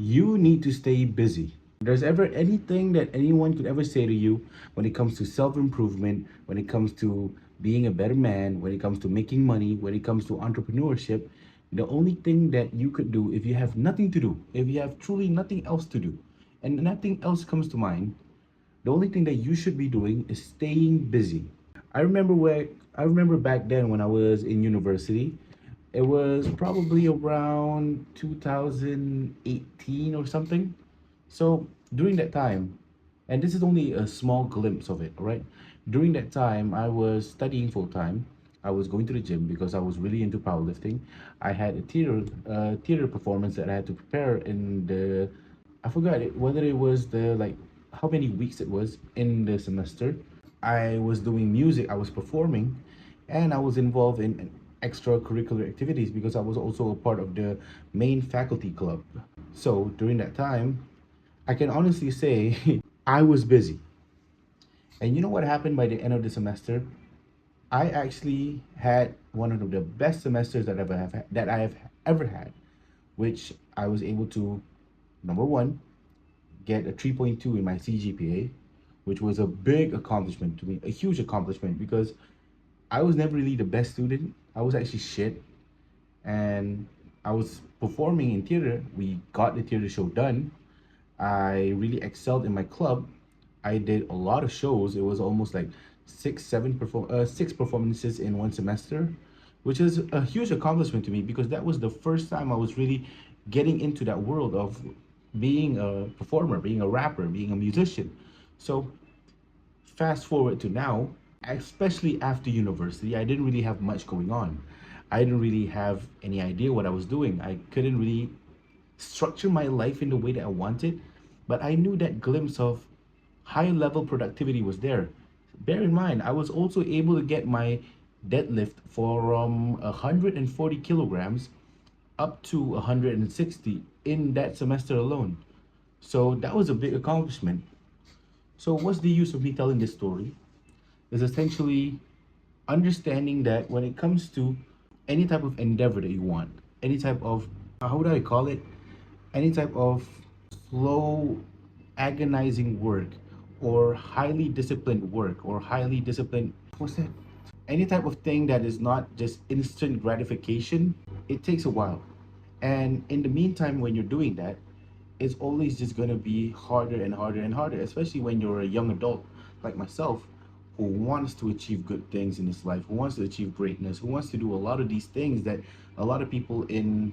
You need to stay busy. If there's ever anything that anyone could ever say to you when it comes to self-improvement, when it comes to being a better man, when it comes to making money, when it comes to entrepreneurship, the only thing that you could do if you have nothing to do, if you have truly nothing else to do, and nothing else comes to mind, the only thing that you should be doing is staying busy. I remember back then when I was in university, it was probably around 2018 or something. So during that time, and this is only a small glimpse of it, all right? During that time, I was studying full time. I was going to the gym because I was really into powerlifting. I had a theater performance that I had to prepare in the, I forgot whether it was the like how many weeks it was in the semester. I was doing music, I was performing, and I was involved in extracurricular activities because I was also a part of the main faculty club. So during that time, I can honestly say I was busy. And you know what happened by the end of the semester? I actually had one of the best semesters that I have ever had, which I was able to, number one, get a 3.2 in my CGPA, which was a big accomplishment to me, a huge accomplishment because I was never really the best student. I was actually shit. And I was performing in theater. We got the theater show done. I really excelled in my club. I did a lot of shows. It was almost like six performances in one semester, which is a huge accomplishment to me because that was the first time I was really getting into that world of being a performer, being a rapper, being a musician. So fast forward to now, especially after university, I didn't really have much going on. I didn't really have any idea what I was doing. I couldn't really structure my life in the way that I wanted, but I knew that glimpse of high level productivity was there. Bear in mind, I was also able to get my deadlift from 140 kilograms up to 160 in that semester alone. So that was a big accomplishment. So what's the use of me telling this story? Is essentially understanding that when it comes to any type of endeavor that you want, any type of, how would I call it? Any type of slow, agonizing work, or highly disciplined work, or highly disciplined, what's that? Any type of thing that is not just instant gratification, it takes a while. And in the meantime, when you're doing that, it's always just going to be harder and harder and harder, especially when you're a young adult like myself who wants to achieve good things in his life, who wants to achieve greatness, who wants to do a lot of these things that a lot of people in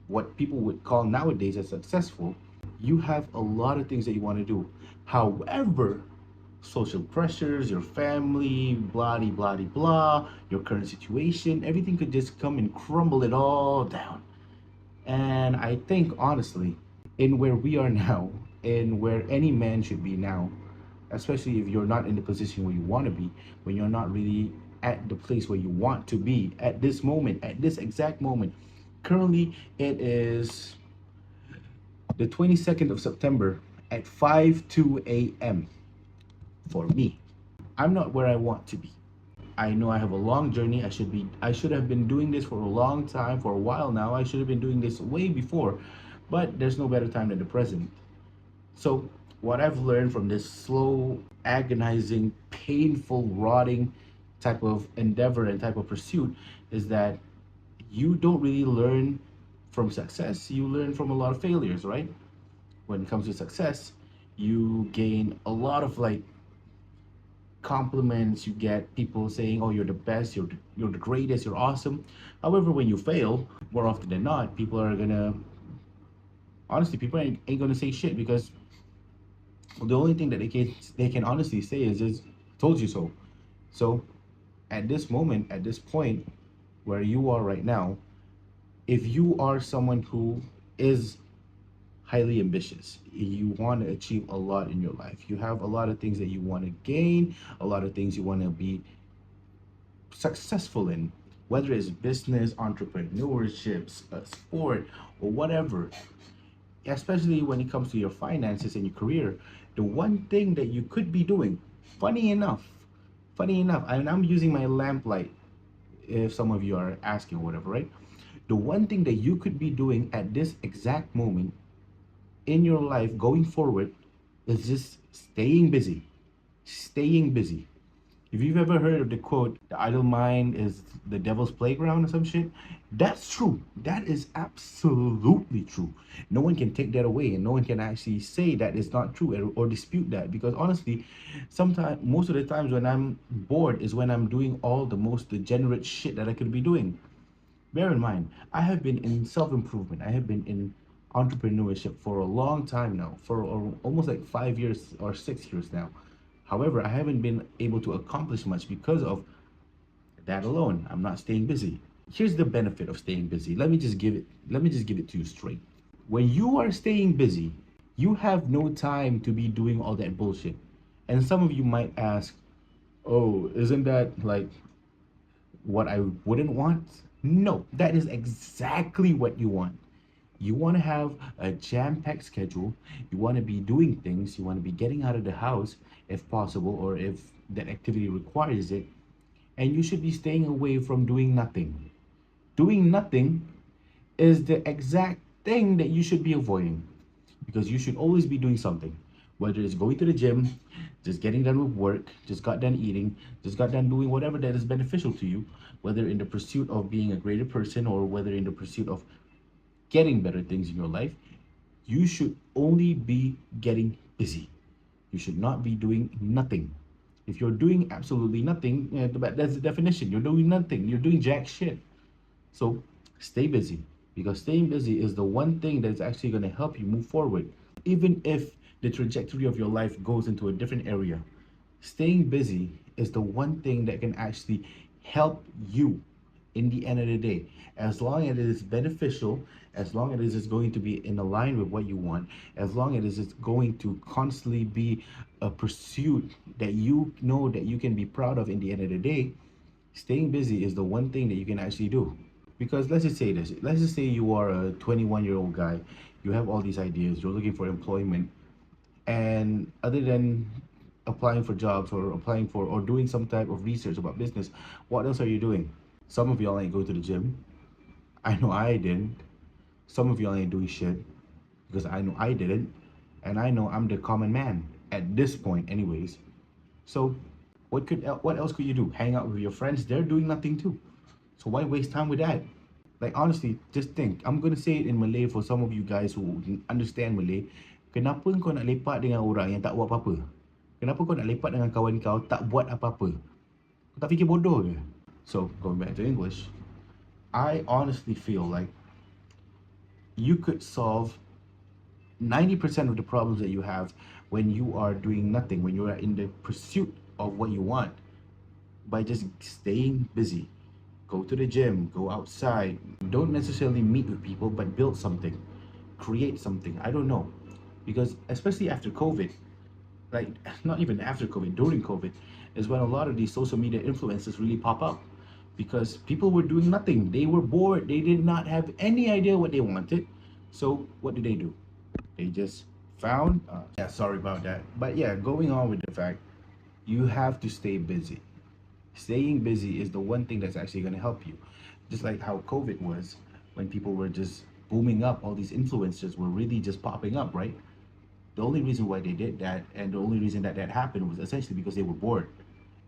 what people would call nowadays as successful. You have a lot of things that you want to do. However, social pressures, your family, blah, blah, blah, blah, your current situation, everything could just come and crumble it all down. And I think, honestly, in where we are now, in where any man should be now, especially if you're not in the position where you want to be, when you're not really at the place where you want to be at this moment, at this exact moment. Currently, it is the 22nd of September at 5:02 a.m. for me. I'm not where I want to be. I know I have a long journey. I should have been doing this for a long time, for a while now. I should have been doing this way before. But there's no better time than the present. So, what I've learned from this slow, agonizing, painful, rotting type of endeavor and type of pursuit is that you don't really learn from success, you learn from a lot of failures, right? When it comes to success, you gain a lot of like compliments. You get people saying, "Oh, you're the best, you're the greatest, you're awesome." However, when you fail, more often than not, people are gonna honestly, people ain't gonna say shit because the only thing that they can honestly say is just "told you so." So, at this moment, at this point where you are right now, if you are someone who is highly ambitious. You want to achieve a lot in your life. You have a lot of things that you want to gain, a lot of things you want to be successful in, whether it's business, entrepreneurships, sport, or whatever. Especially when it comes to your finances and your career, the one thing that you could be doing, funny enough, and I'm using my lamplight if some of you are asking or whatever, right? The one thing that you could be doing at this exact moment in your life going forward is just staying busy. Staying busy. If you've ever heard of the quote, the idle mind is the devil's playground or some shit, that's true. That is absolutely true. No one can take that away, and no one can actually say that it's not true or dispute that, because honestly, sometimes, most of the times when I'm bored is when I'm doing all the most degenerate shit that I could be doing. Bear in mind, I have been in self improvement. I have been in entrepreneurship for a long time now, for almost like 5 years or 6 years now. However, I haven't been able to accomplish much because of that alone. I'm not staying busy. Here's the benefit of staying busy. Let me just give it to you straight. When you are staying busy, you have no time to be doing all that bullshit. And some of you might ask, "Oh, isn't that like what I wouldn't want?" No, that is exactly what you want. You want to have a jam packed schedule. You want to be doing things. You want to be getting out of the house if possible, or if that activity requires it. And you should be staying away from doing nothing. Doing nothing is the exact thing that you should be avoiding, because you should always be doing something. Whether it's going to the gym, just getting done with work, just got done eating, just got done doing whatever that is beneficial to you, whether in the pursuit of being a greater person or whether in the pursuit of getting better things in your life, you should only be getting busy. You should not be doing nothing. If you're doing absolutely nothing, that's the definition. You're doing nothing. You're doing jack shit. So stay busy, because staying busy is the one thing that's actually going to help you move forward. Even if the trajectory of your life goes into a different area, staying busy is the one thing that can actually help you in the end of the day. As long as it is beneficial, as long as it is going to be in line with what you want, as long as it's going to constantly be a pursuit that you know that you can be proud of in the end of the day, staying busy is the one thing that you can actually do. Because let's just say this. Let's just say you are a 21-year-old guy. You have all these ideas. You're looking for employment. And other than applying for jobs or applying for or doing some type of research about business, what else are you doing? Some of y'all ain't go to the gym. I know I didn't. Some of y'all ain't doing shit because I know I didn't. And I know I'm the common man at this point, anyways. So, what else could you do? Hang out with your friends? They're doing nothing too. So why waste time with that? Like honestly, just think. I'm gonna say it in Malay for some of you guys who understand Malay. Kenapa kau nak lepak dengan orang yang tak buat apa-apa? Kenapa kau nak lepak dengan kawan kau tak buat apa-apa? Kau tak fikir bodoh ke? So going back to English, I honestly feel like you could solve 90% of the problems that you have when you are doing nothing, when you are in the pursuit of what you want, by just staying busy. Go to the gym, go outside. Don't necessarily meet with people, but build something, create something. I don't know. Because especially after COVID, like not even after COVID, during COVID, is when a lot of these social media influencers really pop up. Because people were doing nothing. They were bored. They did not have any idea what they wanted. So what did they do? They just found, yeah, sorry about that. But yeah, going on with the fact, you have to stay busy. Staying busy is the one thing that's actually going to help you. Just like how COVID was, when people were just booming up, all these influencers were really just popping up, right? The only reason why they did that, and the only reason that that happened, was essentially because they were bored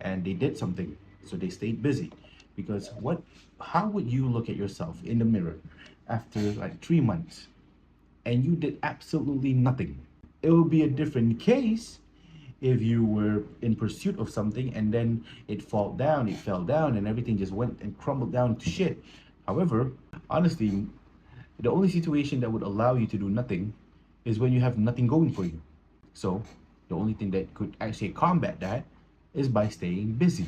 and they did something. So they stayed busy. Because how would you look at yourself in the mirror after like 3 months and you did absolutely nothing? It would be a different case if you were in pursuit of something and then it fell down and everything just went and crumbled down to shit. However, honestly, the only situation that would allow you to do nothing is when you have nothing going for you. So the only thing that could actually combat that is by staying busy.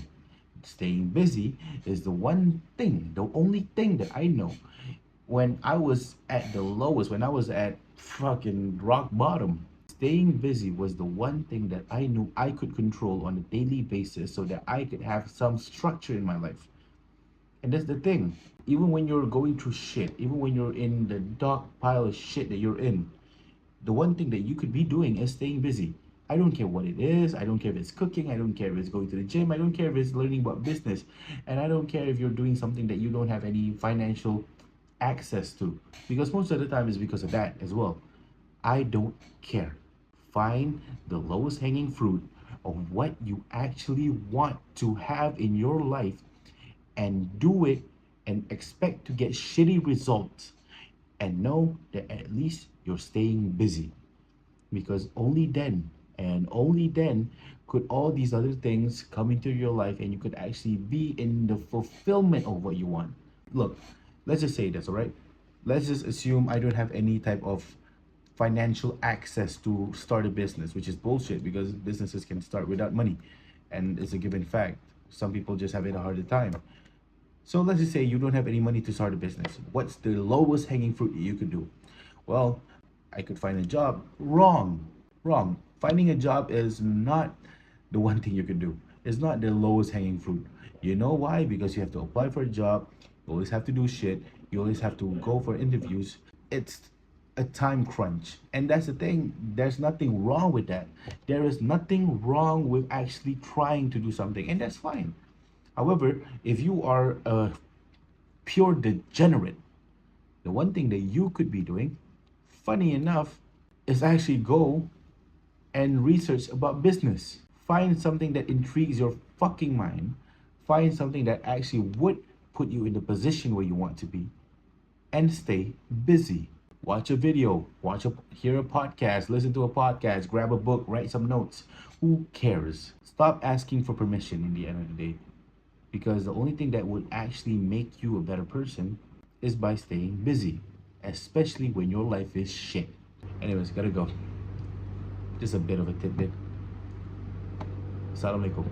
Staying busy is the one thing, the only thing that I know. When I was at the lowest, when I was at fucking rock bottom, staying busy was the one thing that I knew I could control on a daily basis so that I could have some structure in my life. And that's the thing. Even when you're going through shit, even when you're in the dark pile of shit that you're in, the one thing that you could be doing is staying busy. I don't care what it is. I don't care if it's cooking. I don't care if it's going to the gym. I don't care if it's learning about business. And I don't care if you're doing something that you don't have any financial access to. Because most of the time it's because of that as well. I don't care. Find the lowest hanging fruit of what you actually want to have in your life and do it and expect to get shitty results and know that at least you're staying busy, because only then and only then could all these other things come into your life and you could actually be in the fulfillment of what you want. Look, let's just say this, all right? Let's just assume I don't have any type of financial access to start a business, which is bullshit because businesses can start without money. And it's a given fact. Some people just have it a harder time. So let's just say you don't have any money to start a business. What's the lowest hanging fruit you could do? Well, I could find a job. Wrong. Wrong. Finding a job is not the one thing you can do. It's not the lowest hanging fruit. You know why? Because you have to apply for a job. You always have to do shit. You always have to go for interviews. It's a time crunch. And that's the thing. There's nothing wrong with that. There is nothing wrong with actually trying to do something. And that's fine. However, if you are a pure degenerate, the one thing that you could be doing, funny enough, is actually go and research about business. Find something that intrigues your fucking mind. Find something that actually would put you in the position where you want to be and stay busy. Watch a video, hear a podcast, listen to a podcast, grab a book, write some notes. Who cares? Stop asking for permission in the end of the day. Because the only thing that would actually make you a better person is by staying busy, especially when your life is shit. Anyways, gotta go. Just a bit of a tidbit. Assalamualaikum.